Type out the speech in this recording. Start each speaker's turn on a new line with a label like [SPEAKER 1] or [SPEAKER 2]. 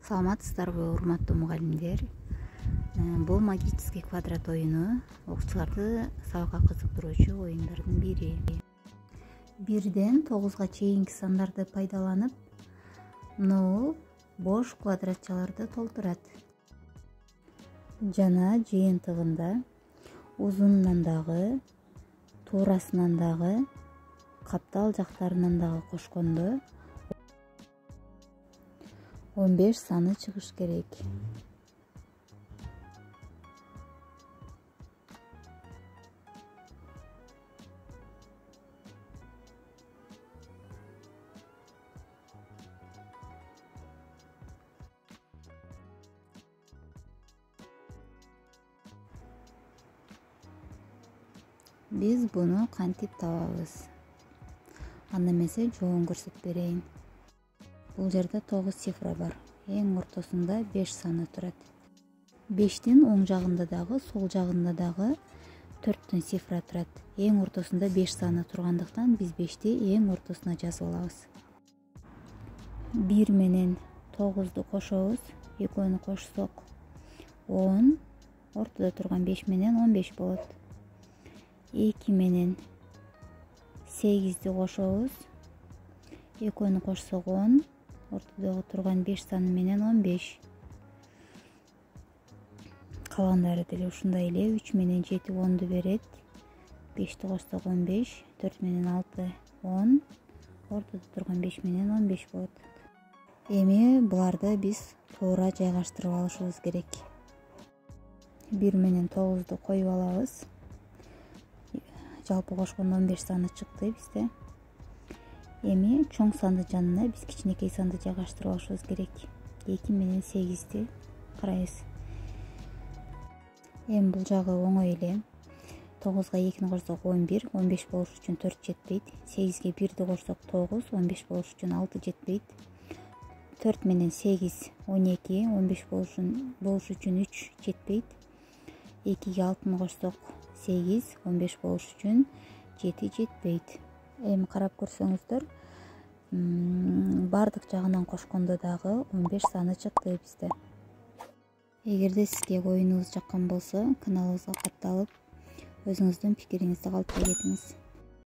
[SPEAKER 1] Саламатсыздарбы, урматтуу мугалимдер. Бул магический квадрат оюну окуучуларды сабакка кызыктыруучу оюндардын бири. 1ден 9га чейинки сандарды пайдаланып, могул бош квадратчаларды толтурат. Жана жыйынтыгында узунунан дагы, туурасынан дагы, каптал жактарынан дагы кошкондо 15 саны чыгыш керек. Биз буну кантип табабыз? Анда эмесе жоон көрсөтүп берейин. Бул жерде 9 цифра бар. Эң ортосунда 5 саны турат. 5тин оң жагында дагы, сол жагында дагы 4 цифра турат. Эң ортосунда 5 саны тургандыктан биз 5ти эң ортосуна жазып алабыз. 1 менен 9ду кошобуз. Экөөнү кошсок 10, ортодо турган 5 менен 15 болот. 2 менен 8ди кошобуз. Экөөнү кошсок 10, ортодо турган 5 саны менен 15. Калгандары деле ушундай эле. 3 менен 7 10ду берет. 5ти кошсок 15, 4 менен 6 10, ортодо турган 5 менен 15 болот. Эми буларды биз туура жайгаштырып алышыбыз керек. 1 менен 9ду коюп алабыз. Жалпы кошкондо 15 саны чыкты бизде. Эми чоң сандын жанына биз кичинекей санды жайгаштырып алышыбыз керек. 2 менен 8ди карайбыз. Эми бул жагы оңой эле. 9га 2ни кошсок 11, 15 болуш үчүн 4 жетпейт. 8ге 1ди кошсок 9, 15 болуш үчүн 6 жетпейт. 4 менен 8 12, 15 болуш үчүн 3 жетпейт. 2ге 6ны кошсок 8, 15 болуш үчүн 7 жетпейт. Эми карап көрсөңүздөр, бардык жагынан кошкондо дагы 15 саны чыкты бизде. Эгерде сизге оюнубуз жаккан болсо, каналыбызга катталып, өзүңүздүн пикириңизди калтырып кетиңиз.